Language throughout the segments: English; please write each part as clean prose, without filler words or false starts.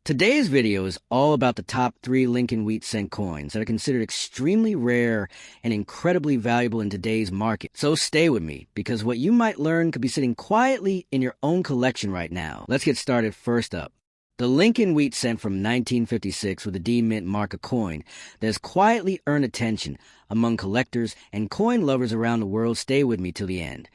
Today's video is all about the top 3 Lincoln wheat cent coins that are considered extremely rare and incredibly valuable in today's market. So stay with me, because what you might learn could be sitting quietly in your own collection right now. Let's get started. First up, the Lincoln wheat cent from 1956 with a D mint mark, a coin that has quietly earned attention among collectors and coin lovers around the world. Stay with me till the end,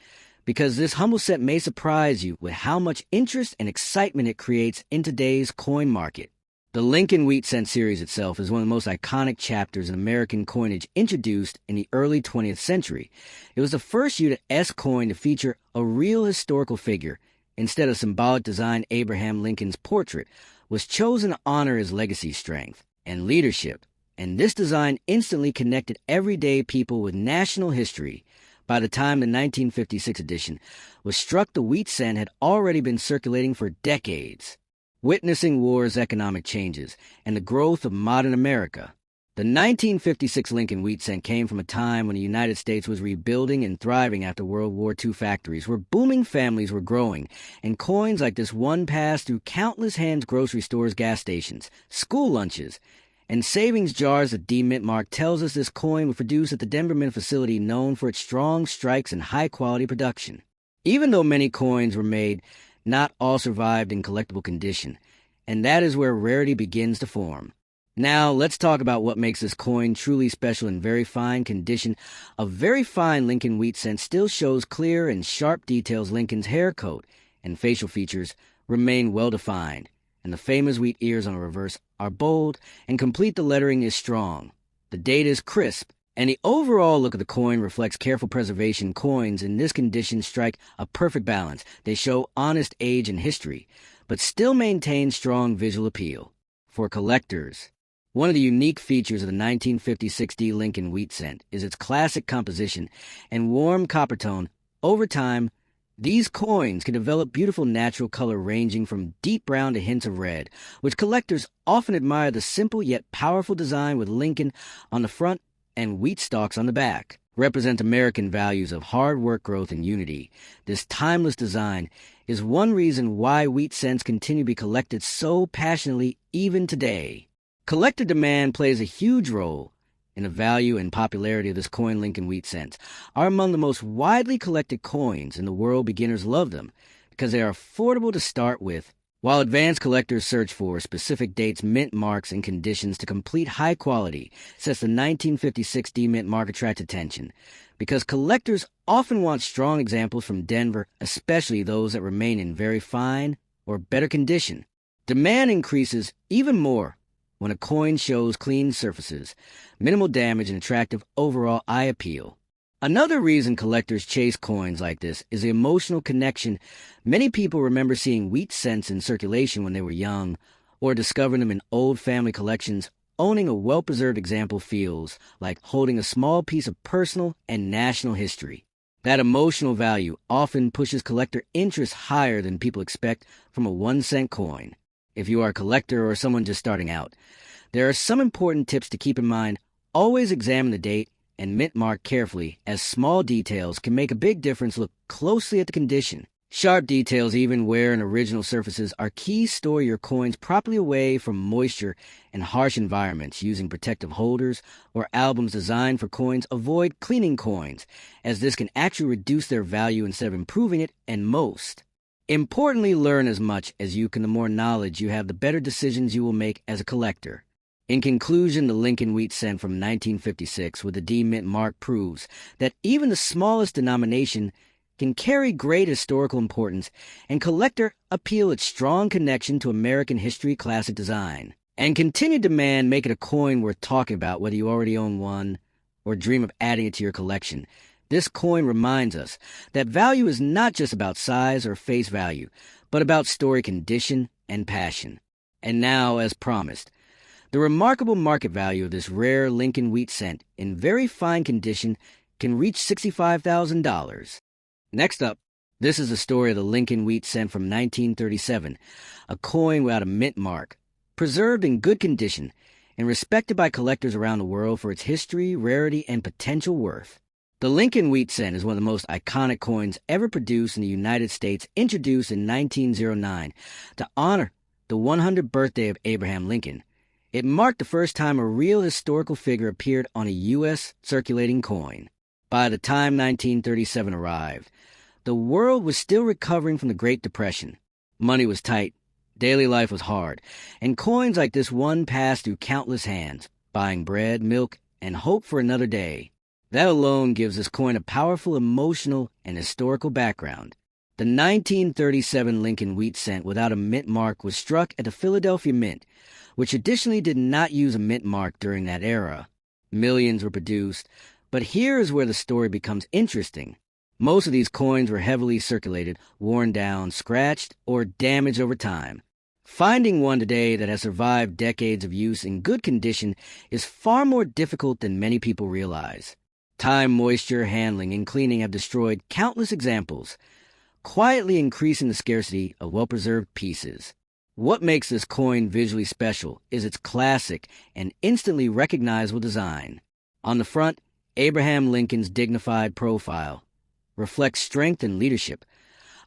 because this humble set may surprise you with how much interest and excitement it creates in today's coin market. The Lincoln wheat cent series itself is one of the most iconic chapters in American coinage introduced in the early 20th century. It was the first U.S. coin to feature a real historical figure instead of symbolic design. Abraham Lincoln's portrait was chosen to honor his legacy, strength, and leadership, and this design instantly connected everyday people with national history. By the time the 1956 edition was struck, the wheat cent had already been circulating for decades. Witnessing war's economic changes and the growth of modern America, the 1956 Lincoln wheat cent came from a time when the United States was rebuilding and thriving after World War II. Factories were booming, families were growing, and coins like this one passed through countless hands: grocery stores, gas stations, school lunches, and savings jars. The D mint mark tells us this coin was produced at the Denver Mint facility, known for its strong strikes and high-quality production. Even though many coins were made, not all survived in collectible condition, and that is where rarity begins to form. Now, let's talk about what makes this coin truly special. In very fine condition, a very fine Lincoln wheat cent still shows clear and sharp details. Lincoln's hair coat and facial features remain well-defined, and the famous wheat ears on the reverse are bold and complete. The lettering is strong, the date is crisp, and the overall look of the coin reflects careful preservation. Coins in this condition strike a perfect balance. They show honest age and history, but still maintain strong visual appeal. For collectors, one of the unique features of the 1956 D Lincoln wheat cent is its classic composition and warm copper tone. Over time, these coins can develop beautiful natural color ranging from deep brown to hints of red, which collectors often admire. The simple yet powerful design with Lincoln on the front and wheat stalks on the back represent American values of hard work, growth, and unity. This timeless design is one reason why wheat cents continue to be collected so passionately even today. Collector demand plays a huge role in the value and popularity of this coin. Lincoln wheat cents are among the most widely collected coins in the world. Beginners love them because they are affordable to start with, while advanced collectors search for specific dates, mint marks, and conditions to complete high quality. Sets the 1956 D mint mark attract attention because collectors often want strong examples from Denver, especially those that remain in very fine or better condition. Demand increases even more when a coin shows clean surfaces, minimal damage, and attractive overall eye appeal. Another reason collectors chase coins like this is the emotional connection. Many people remember seeing wheat cents in circulation when they were young, or discovering them in old family collections. Owning a well-preserved example feels like holding a small piece of personal and national history. That emotional value often pushes collector interest higher than people expect from a 1-cent coin. If you are a collector or someone just starting out, there are some important tips to keep in mind. Always examine the date and mint mark carefully, as small details can make a big difference. Look closely at the condition. Sharp details, even wear and original surfaces, are key. Store your coins properly away from moisture and harsh environments using protective holders or albums designed for coins. Avoid cleaning coins, as this can actually reduce their value instead of improving it. And most importantly, learn as much as you can. The more knowledge you have, the better decisions you will make as a collector. In conclusion, the Lincoln wheat cent from 1956 with the D mint mark proves that even the smallest denomination can carry great historical importance and collector appeal. Its strong connection to American history, classic design, and continued demand make it a coin worth talking about, whether you already own one or dream of adding it to your collection. This coin reminds us that value is not just about size or face value, but about story, condition, and passion. And now, as promised, the remarkable market value of this rare Lincoln wheat cent in very fine condition can reach $65,000. Next up, this is the story of the Lincoln wheat cent from 1937, a coin without a mint mark, preserved in good condition and respected by collectors around the world for its history, rarity, and potential worth. The Lincoln wheat cent is one of the most iconic coins ever produced in the United States, introduced in 1909 to honor the 100th birthday of Abraham Lincoln, it marked the first time a real historical figure appeared on a U.S. circulating coin. By the time 1937 arrived, the world was still recovering from the Great Depression. Money was tight, daily life was hard, and coins like this one passed through countless hands, buying bread, milk, and hope for another day. That alone gives this coin a powerful emotional and historical background. The 1937 Lincoln wheat cent without a mint mark was struck at the Philadelphia Mint, which traditionally did not use a mint mark during that era. Millions were produced, but here is where the story becomes interesting. Most of these coins were heavily circulated, worn down, scratched, or damaged over time. Finding one today that has survived decades of use in good condition is far more difficult than many people realize. Time, moisture, handling, and cleaning have destroyed countless examples, quietly increasing the scarcity of well-preserved pieces. What makes this coin visually special is its classic and instantly recognizable design. On the front, Abraham Lincoln's dignified profile reflects strength and leadership,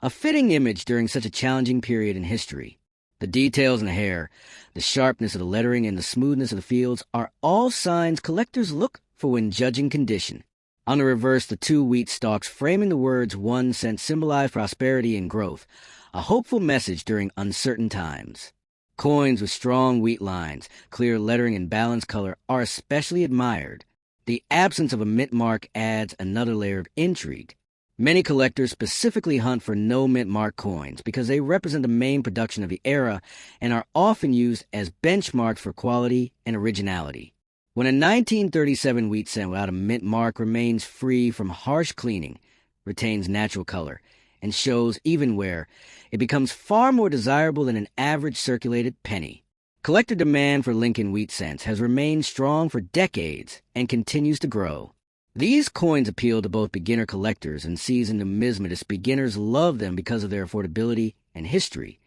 a fitting image during such a challenging period in history. The details in the hair, the sharpness of the lettering, and the smoothness of the fields are all signs collectors look for when judging condition. On the reverse, the two wheat stalks framing the words 1 cent symbolize prosperity and growth, a hopeful message during uncertain times. Coins with strong wheat lines, clear lettering, and balanced color are especially admired. The absence of a mint mark adds another layer of intrigue. Many collectors specifically hunt for no mint mark coins because they represent the main production of the era and are often used as benchmarks for quality and originality. When a 1937 wheat cent without a mint mark remains free from harsh cleaning, retains natural color, and shows even wear, it becomes far more desirable than an average circulated penny. Collector demand for Lincoln wheat cents has remained strong for decades and continues to grow. These coins appeal to both beginner collectors and seasoned numismatists. Beginners love them because of their affordability and history,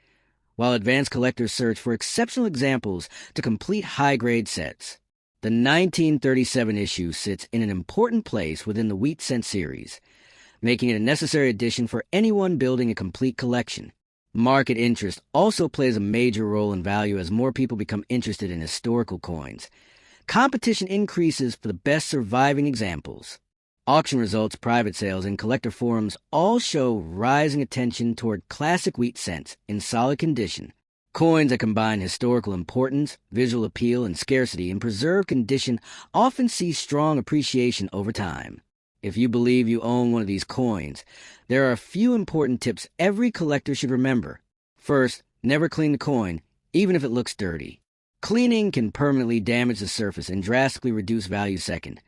while advanced collectors search for exceptional examples to complete high-grade sets. The 1937 issue sits in an important place within the wheat cent series, making it a necessary addition for anyone building a complete collection. Market interest also plays a major role in value as more people become interested in historical coins. Competition increases for the best surviving examples. Auction results, private sales, and collector forums all show rising attention toward classic wheat cents in solid condition. Coins that combine historical importance, visual appeal, and scarcity in preserved condition often see strong appreciation over time. If you believe you own one of these coins, there are a few important tips every collector should remember. First, never clean the coin, even if it looks dirty. Cleaning can permanently damage the surface and drastically reduce value. Second,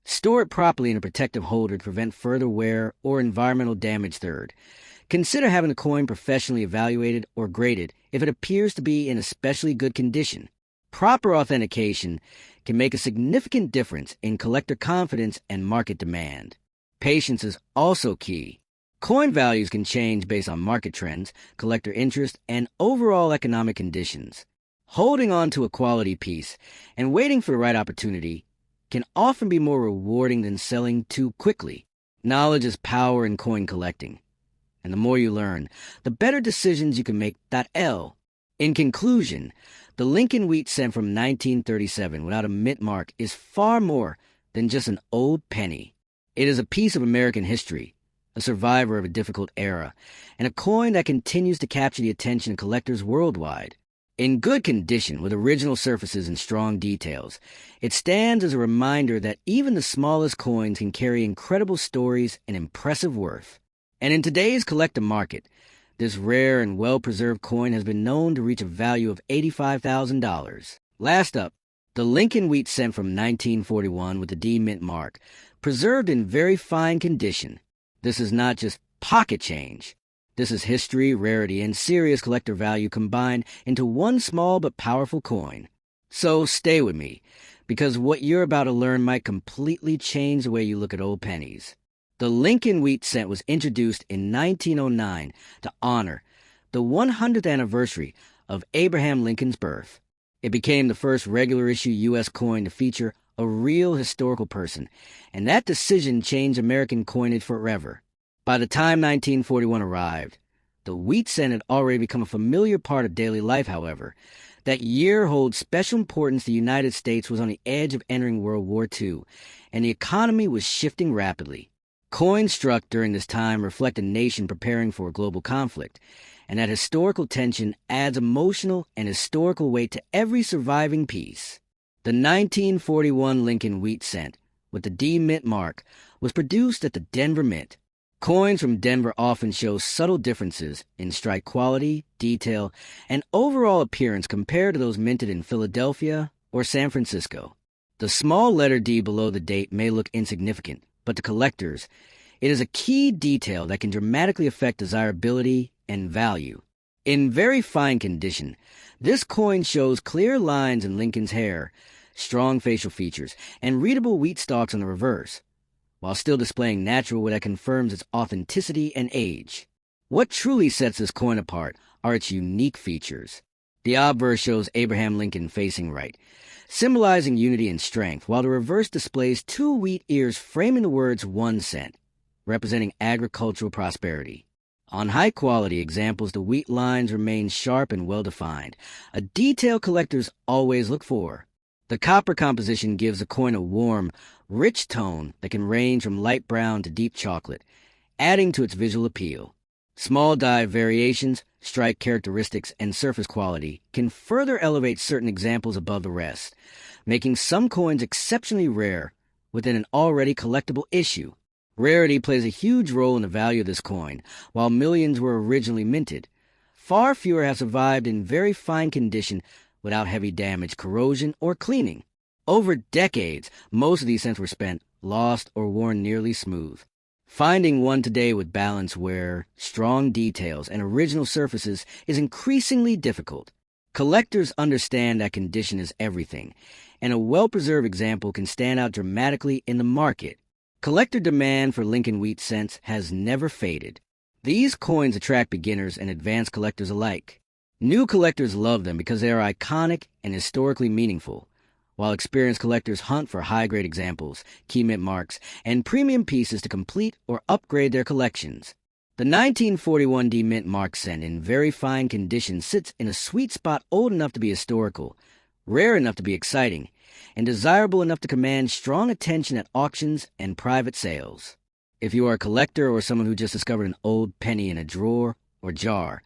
store it properly in a protective holder to prevent further wear or environmental damage. Third, consider having the coin professionally evaluated or graded if it appears to be in especially good condition. Proper authentication can make a significant difference in collector confidence and market demand. Patience is also key. Coin values can change based on market trends, collector interest, and overall economic conditions. Holding on to a quality piece and waiting for the right opportunity can often be more rewarding than selling too quickly. Knowledge is power in coin collecting, and the more you learn, the better decisions you can make. In conclusion, the Lincoln wheat cent from 1937 without a mint mark is far more than just an old penny. It is a piece of American history, a survivor of a difficult era, and a coin that continues to capture the attention of collectors worldwide. In good condition with original surfaces and strong details, it stands as a reminder that even the smallest coins can carry incredible stories and impressive worth. And in today's collector market, this rare and well-preserved coin has been known to reach a value of $85,000. Last up, the Lincoln wheat cent from 1941 with the D mint mark, preserved in very fine condition. This is not just pocket change. This is history, rarity, and serious collector value combined into one small but powerful coin. So stay with me, because what you're about to learn might completely change the way you look at old pennies. The Lincoln wheat cent was introduced in 1909 to honor the 100th anniversary of Abraham Lincoln's birth. It became the first regular-issue U.S. coin to feature a real historical person, and that decision changed American coinage forever. By the time 1941 arrived, The wheat cent had already become a familiar part of daily life, however. That year holds special importance. The United States was on the edge of entering World War II, and the economy was shifting rapidly. Coins struck during this time reflect a nation preparing for a global conflict, and that historical tension adds emotional and historical weight to every surviving piece. The 1941 Lincoln wheat cent, with the D Mint mark, was produced at the Denver Mint. Coins from Denver often show subtle differences in strike quality, detail, and overall appearance compared to those minted in Philadelphia or San Francisco. The small letter D below the date may look insignificant, but to collectors, it is a key detail that can dramatically affect desirability and value. In very fine condition, this coin shows clear lines in Lincoln's hair, strong facial features, and readable wheat stalks on the reverse, while still displaying natural that confirms its authenticity and age. What truly sets this coin apart are its unique features. The obverse shows Abraham Lincoln facing right, symbolizing unity and strength, while the reverse displays two wheat ears framing the words 1 cent, representing agricultural prosperity. On high-quality examples, the wheat lines remain sharp and well-defined, a detail collectors always look for. The copper composition gives the coin a warm, rich tone that can range from light brown to deep chocolate, adding to its visual appeal. Small die variations, strike characteristics, and surface quality can further elevate certain examples above the rest, making some coins exceptionally rare within an already collectible issue. Rarity plays a huge role in the value of this coin. While millions were originally minted, far fewer have survived in very fine condition without heavy damage, corrosion, or cleaning. Over decades, most of these cents were spent, lost, or worn nearly smooth. Finding one today with balanced wear, strong details, and original surfaces is increasingly difficult. Collectors understand that condition is everything, and a well-preserved example can stand out dramatically in the market. Collector demand for Lincoln wheat cents has never faded. These coins attract beginners and advanced collectors alike. New collectors love them because they are iconic and historically meaningful, while experienced collectors hunt for high-grade examples, key mint marks, and premium pieces to complete or upgrade their collections. The 1941 D Mint mark cent in very fine condition sits in a sweet spot, old enough to be historical, rare enough to be exciting, and desirable enough to command strong attention at auctions and private sales. If you are a collector or someone who just discovered an old penny in a drawer or jar,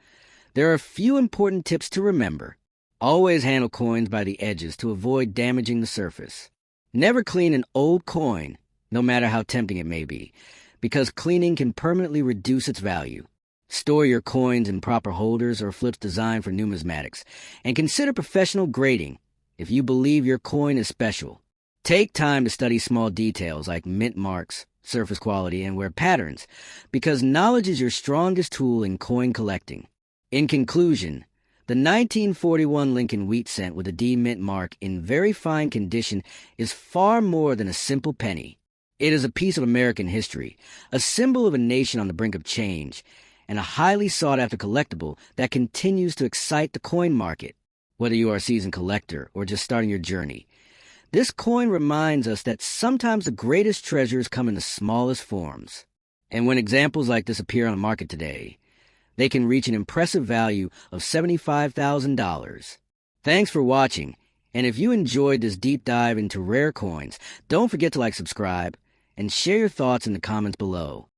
there are a few important tips to remember. Always handle coins by the edges to avoid damaging the surface. Never clean an old coin, no matter how tempting it may be, because cleaning can permanently reduce its value. Store your coins in proper holders or flips designed for numismatics, and consider professional grading if you believe your coin is special. Take time to study small details like mint marks, surface quality, and wear patterns, because knowledge is your strongest tool in coin collecting. In conclusion, the 1941 Lincoln wheat cent with a D Mint mark in very fine condition is far more than a simple penny. It is a piece of American history, a symbol of a nation on the brink of change, and a highly sought-after collectible that continues to excite the coin market. Whether you are a seasoned collector or just starting your journey, this coin reminds us that sometimes the greatest treasures come in the smallest forms. And when examples like this appear on the market today, they can reach an impressive value of $75,000. Thanks for watching, and if you enjoyed this deep dive into rare coins, don't forget to subscribe, and share your thoughts in the comments below.